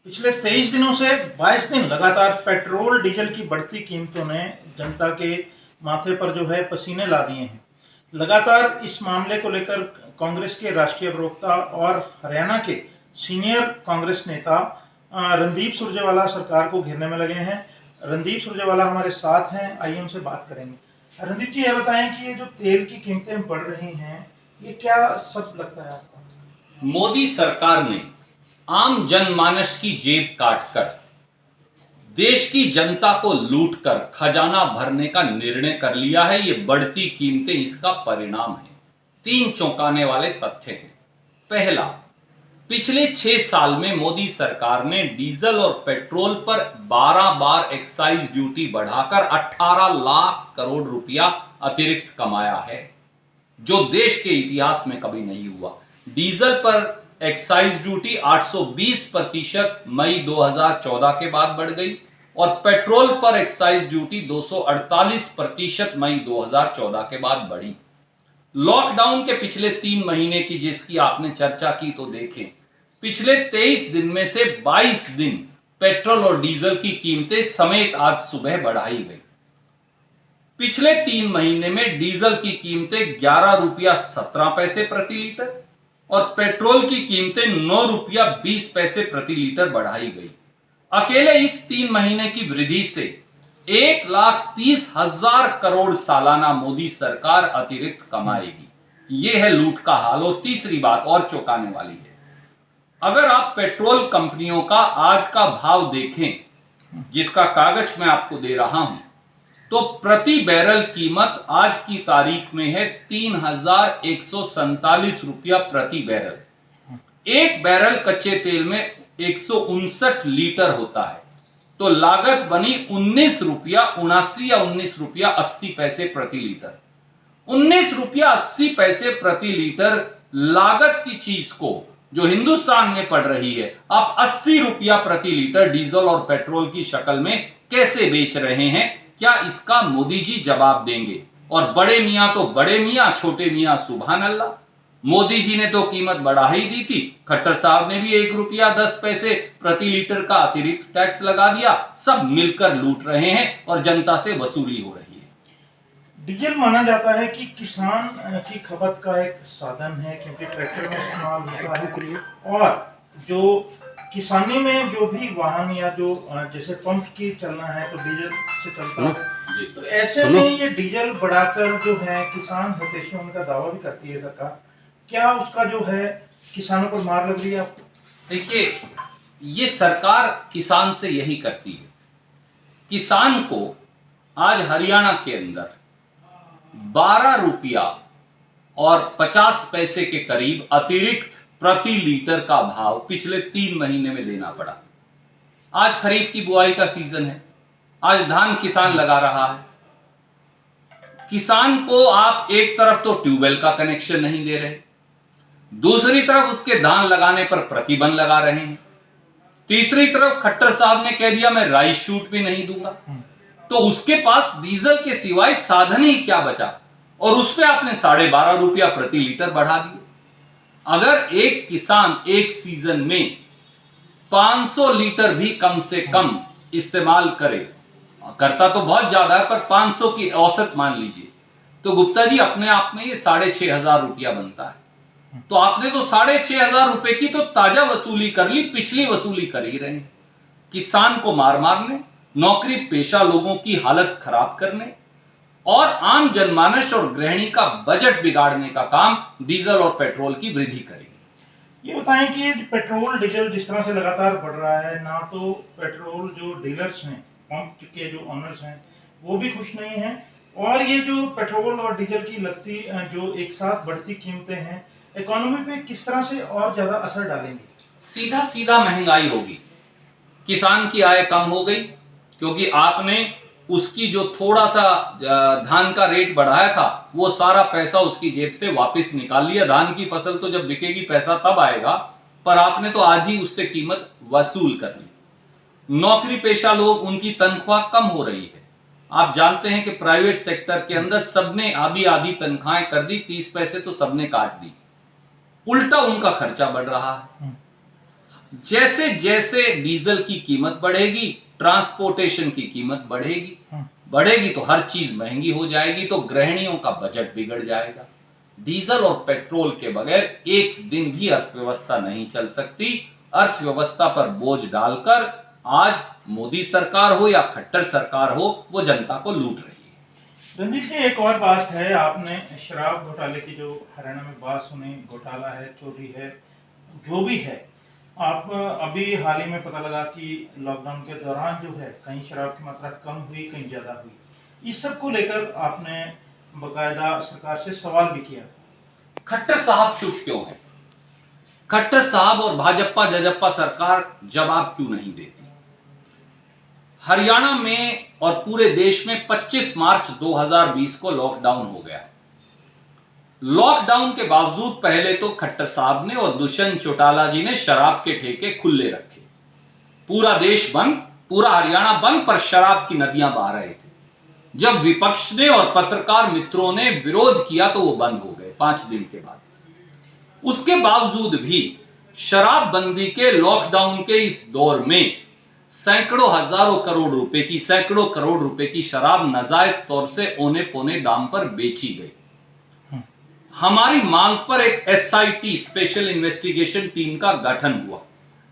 पिछले 23 दिनों से 22 दिन लगातार पेट्रोल डीजल की बढ़ती कीमतों ने जनता के माथे पर जो है पसीने ला दिए हैं। लगातार इस मामले को लेकर कांग्रेस के राष्ट्रीय प्रवक्ता और हरियाणा के सीनियर कांग्रेस नेता रणदीप सुरजेवाला सरकार को घेरने में लगे हैं। रणदीप सुरजेवाला हमारे साथ हैं, आइए उनसे बात करेंगे। रणदीप जी, ये बताएं कि ये जो तेल की कीमतें बढ़ रही हैं, ये क्या सच लगता है आपको? मोदी सरकार ने आम जनमानस की जेब काटकर देश की जनता को लूटकर खजाना भरने का निर्णय कर लिया है। ये बढ़ती कीमतें इसका परिणाम है। 3 चौंकाने वाले तथ्य हैं। पहला, पिछले 6 साल में मोदी सरकार ने डीजल और पेट्रोल पर 12 बार एक्साइज ड्यूटी बढ़ाकर 18 लाख करोड़ रुपया अतिरिक्त कमाया है, जो देश के इतिहास में कभी नहीं हुआ। डीजल पर एक्साइज ड्यूटी 820% मई 2014 के बाद बढ़ गई और पेट्रोल पर एक्साइज ड्यूटी 248% मई 2014 के बाद बढ़ी। लॉकडाउन के पिछले 3 महीने की जिसकी आपने चर्चा की, तो देखें, पिछले 23 दिन में से 22 दिन पेट्रोल और डीजल की कीमतें समेत आज सुबह बढ़ाई गई। पिछले 3 महीने में डीजल की कीमतें 11 रुपया 17 पैसे प्रति लीटर और पेट्रोल की कीमतें 9 रुपया 20 पैसे प्रति लीटर बढ़ाई गई। अकेले इस 3 महीने की वृद्धि से 1,30,000 करोड़ सालाना मोदी सरकार अतिरिक्त कमाएगी। यह है लूट का हाल। और तीसरी बात और चौंकाने वाली है, अगर आप पेट्रोल कंपनियों का आज का भाव देखें, जिसका कागज मैं आपको दे रहा हूं, तो प्रति बैरल कीमत आज की तारीख में है 3,147 रुपया प्रति बैरल। एक बैरल कच्चे तेल में 159 लीटर होता है, तो लागत बनी 19 रुपया 79 या 19 रुपया 80 पैसे प्रति लीटर। 19 रुपया 80 पैसे प्रति लीटर लागत की चीज को जो हिंदुस्तान में पड़ रही है, आप 80 रुपया प्रति लीटर डीजल और पेट्रोल की शक्ल में कैसे बेच रहे हैं? क्या इसका मोदी जी जवाब देंगे? और बड़े मियां तो बड़े मियां, छोटे मियां सुभान अल्लाह। मोदी जी ने तो कीमत बढ़ा ही दी थी, खट्टर साहब ने भी 1 रुपया 10 पैसे प्रति लीटर का अतिरिक्त टैक्स लगा दिया। सब मिलकर लूट रहे हैं और जनता से वसूली हो रही है। डीजल माना जाता है कि किसान की खपत का एक साधन है, क्योंकि ट्रैक्टर में इस्तेमाल होता है और जो किसानी में जो भी वाहन या जो जैसे पंप की चलना है तो डीजल से चलता है। तो ऐसे में ये डीजल बढ़ाकर जो है किसान हितैषी होने का दावा भी करती है सरकार। क्या उसका जो है किसानों पर मार लग रही है आपको? देखिए, ये सरकार किसान से यही करती है। किसान को आज हरियाणा के अंदर 12 रुपया और 50 पैसे के करीब अतिरिक्त प्रति लीटर का भाव पिछले 3 महीने में देना पड़ा। आज खरीफ की बुआई का सीजन है, आज धान किसान लगा रहा है। किसान को आप एक तरफ तो ट्यूबवेल का कनेक्शन नहीं दे रहे, दूसरी तरफ उसके धान लगाने पर प्रतिबंध लगा रहे हैं, तीसरी तरफ खट्टर साहब ने कह दिया मैं राइस शूट भी नहीं दूंगा। तो उसके पास डीजल के सिवाय साधन ही क्या बचा? और उस पर आपने 12.5 रुपया प्रति लीटर बढ़ा दिए। अगर एक किसान एक सीजन में 500 लीटर भी कम से कम इस्तेमाल करे, करता तो बहुत ज्यादा है पर 500 की औसत मान लीजिए, तो गुप्ता जी अपने आप में ये 6,500 रुपया बनता है। तो आपने तो 6,500 रुपए की तो ताजा वसूली कर ली, पिछली वसूली कर ही रहे हैं। किसान को मार मारने, नौकरी पेशा लोगों की हालत खराब करने और आम जनमानस और गृहिणी का बजट बिगाड़ने का काम डीजल और पेट्रोल की वृद्धि करेगी। ये बताएं कि पेट्रोल डीजल जिस तरह से लगातार बढ़ रहा है, ना तो पेट्रोल जो डीलर्स हैं, पंप के जो ऑनर्स हैं, वो भी खुश नहीं हैं, और ये जो पेट्रोल और डीजल की लगती जो एक साथ बढ़ती कीमतें हैं, इकोनॉमी पे किस तरह से और ज्यादा असर डालेंगी? सीधा सीधा महंगाई होगी। किसान की आय कम हो गई क्योंकि आपने उसकी जो थोड़ा सा धान का रेट बढ़ाया था, वो सारा पैसा उसकी जेब से वापस निकाल लिया। धान की फसल तो जब बिकेगी पैसा तब आएगा, पर आपने तो आज ही उससे कीमत वसूल कर ली। नौकरी पेशा लोग, उनकी तनख्वाह कम हो रही है। आप जानते हैं कि प्राइवेट सेक्टर के अंदर सबने आधी आधी तनख्वाहें कर दी, 30 पैसे तो सबने काट दी, उल्टा उनका खर्चा बढ़ रहा है। जैसे जैसे डीजल की कीमत बढ़ेगी, ट्रांसपोर्टेशन की कीमत बढ़ेगी तो हर चीज महंगी हो जाएगी, तो गृहिणियों का बजट बिगड़ जाएगा। डीजल और पेट्रोल के बगैर एक दिन भी अर्थव्यवस्था नहीं चल सकती। अर्थव्यवस्था पर बोझ डालकर आज मोदी सरकार हो या खट्टर सरकार हो, वो जनता को लूट रही है। रंजीत जी, एक और बात है, आपने शराब घोटाले की जो हरियाणा में बात सुनी, घोटाला है, चोरी है, जो भी है, आप अभी हाल ही में पता लगा कि लॉकडाउन के दौरान जो है कहीं शराब की मात्रा कम हुई, कहीं ज्यादा हुई। इस सब को लेकर आपने बकायदा सरकार से सवाल भी किया था। खट्टर साहब चुप क्यों है? खट्टर साहब और भाजपा जजप्पा सरकार जवाब क्यों नहीं देती? हरियाणा में और पूरे देश में 25 मार्च 2020 को लॉकडाउन हो गया। लॉकडाउन के बावजूद पहले तो खट्टर साहब ने और दुष्यंत चौटाला जी ने शराब के ठेके खुले रखे। पूरा देश बंद, पूरा हरियाणा बंद, पर शराब की नदियां बह रहे थे। जब विपक्ष ने और पत्रकार मित्रों ने विरोध किया तो वो बंद हो गए 5 दिन के बाद। उसके बावजूद भी शराबबंदी के लॉकडाउन के इस दौर में सैकड़ों हजारों करोड़ रुपए की, सैकड़ों करोड़ रुपए की शराब नाजायज तौर से औने पौने दाम पर बेची गई। हमारी मांग पर एक एसआईटी, स्पेशल इन्वेस्टिगेशन टीम का गठन हुआ।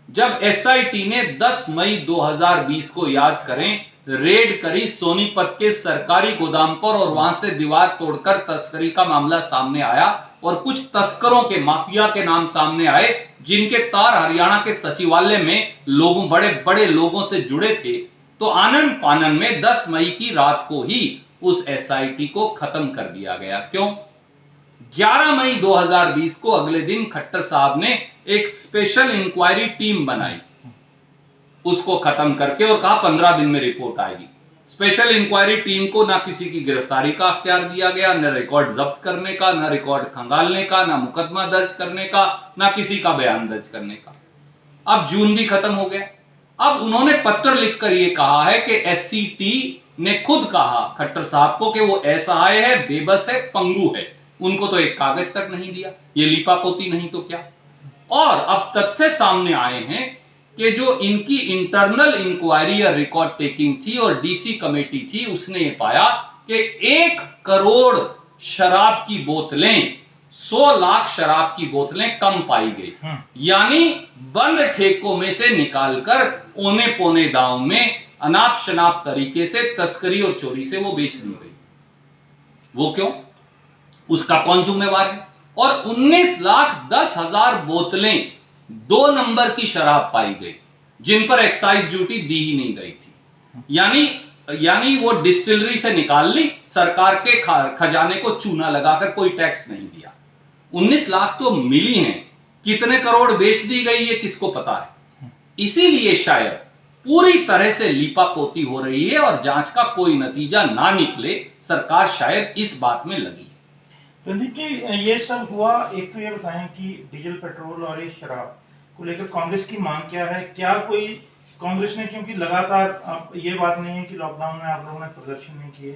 जब एसआईटी ने 10 मई 2020 को, याद करें, रेड करी सोनीपत के सरकारी गोदाम पर और वहां से दीवार तोड़कर तस्करी का मामला सामने आया और कुछ तस्करों के, माफिया के नाम सामने आए, जिनके तार हरियाणा के सचिवालय में लोगों, बड़े बड़े लोगों से जुड़े थे। तो आनन फानन में 10 मई की रात को ही उस एसआईटी को खत्म कर दिया गया। क्यों? 11 मई 2020 को अगले दिन खट्टर साहब ने एक स्पेशल इंक्वायरी टीम बनाई, उसको खत्म करके, और कहा 15 दिन में रिपोर्ट आएगी। स्पेशल इंक्वायरी टीम को ना किसी की गिरफ्तारी का अख्तियार दिया गया, न रिकॉर्ड जब्त करने का, न रिकॉर्ड खंगालने का, ना मुकदमा दर्ज करने का, ना किसी का बयान दर्ज करने का। अब जून भी खत्म हो गया। अब उन्होंने पत्र लिखकर यह कहा है कि एससीटी ने खुद कहा खट्टर साहब को कि वो असहाय है, बेबस है, पंगु है। उनको तो एक कागज तक नहीं दिया, ये लीपापोती नहीं तो क्या। और अब तथ्य सामने आए हैं कि जो इनकी इंटरनल इंक्वायरी या रिकॉर्ड टेकिंग थी और डीसी कमेटी थी, उसने ये पाया कि 1 करोड़ शराब की बोतलें, 100 लाख शराब की बोतलें कम पाई गई। यानी बंद ठेकों में से निकालकर औने पौने दाम में अनाप शनाप तरीके से तस्करी और चोरी से वो बेच दी गई। वो क्यों? उसका कौन जिम्मेवार है? और 19,10,000 बोतलें 2 नंबर की शराब पाई गई, जिन पर एक्साइज ड्यूटी दी ही नहीं गई थी। यानी वो डिस्टिलरी से निकाल ली, सरकार के खजाने को चूना लगाकर कोई टैक्स नहीं दिया। 19 लाख तो मिली हैं, कितने करोड़ बेच दी गई ये किसको पता है। इसीलिए शायद पूरी तरह से लीपापोती हो रही है और जांच का कोई नतीजा ना निकले, सरकार शायद इस बात में लगी। रणदीप जी, ये सब हुआ। एक तो ये बताएं कि डीजल, पेट्रोल और ये शराब को लेकर कांग्रेस की मांग क्या है? क्या कोई कांग्रेस ने, क्योंकि लगातार अब ये बात नहीं है कि लॉकडाउन में आप लोगों ने प्रदर्शन नहीं किए,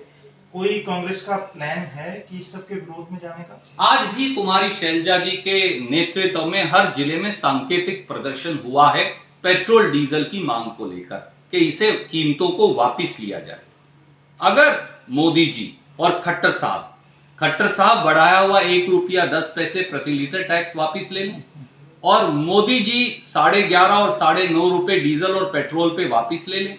कोई कांग्रेस का प्लान है कि इस सब के विरोध में जाने का? आज भी कुमारी शैलजा जी के नेतृत्व में हर जिले में सांकेतिक प्रदर्शन हुआ है पेट्रोल डीजल की मांग को लेकर कि इसे कीमतों को वापस लिया जाए। अगर मोदी जी और खट्टर साहब बढ़ाया हुआ 1 रुपया 10 पैसे प्रति लीटर टैक्स वापस ले लें और मोदी जी 11.5 और 9.5 रुपए डीजल और पेट्रोल पे वापस ले लें,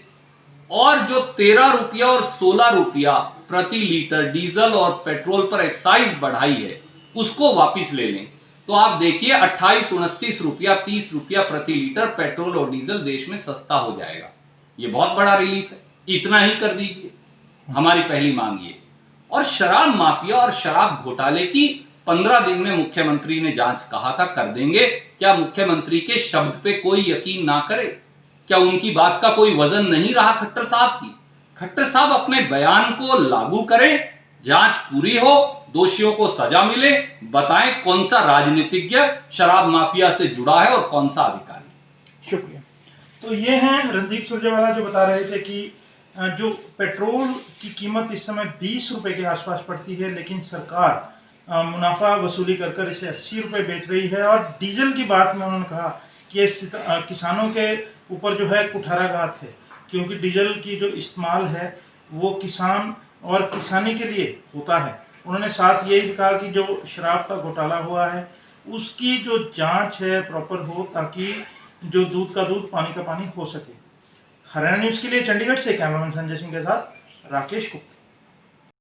और जो 13 रुपया और 16 रुपया प्रति लीटर डीजल और पेट्रोल पर एक्साइज बढ़ाई है उसको वापस ले लें, तो आप देखिए 28, 29 रुपया, 30 रुपया प्रति लीटर पेट्रोल और डीजल देश में सस्ता हो जाएगा। ये बहुत बड़ा रिलीफ है, इतना ही कर दीजिए, हमारी पहली मांग ये। और शराब माफिया और शराब घोटाले की 15 दिन में मुख्यमंत्री ने जांच कहा था कर देंगे। क्या मुख्यमंत्री के शब्द पे कोई यकीन ना करे? क्या उनकी बात का कोई वजन नहीं रहा खट्टर साहब की? खट्टर साहब अपने बयान को लागू करें, जांच पूरी हो, दोषियों को सजा मिले, बताएं कौन सा राजनीतिज्ञ शराब माफिया से जुड़ा है और कौन सा अधिकारी। शुक्रिया। तो ये हैं रणदीप सुरजेवाला जो बता रहे थे कि जो पेट्रोल की कीमत इस समय 20 रुपए के आसपास पड़ती है, लेकिन सरकार मुनाफा वसूली कर इसे 80 रुपए बेच रही है। और डीजल की बात में उन्होंने कहा कि किसानों के ऊपर जो है कुठाराघात है, क्योंकि डीजल की जो इस्तेमाल है वो किसान और किसानी के लिए होता है। उन्होंने साथ ये भी कहा कि जो शराब का घोटाला हुआ है उसकी जो जांच है प्रॉपर हो, ताकि जो दूध का दूध पानी का पानी हो सके। हरियाणा न्यूज़ के लिए चंडीगढ़ से कैमरामैन संजय सिंह के साथ राकेश गुप्ता।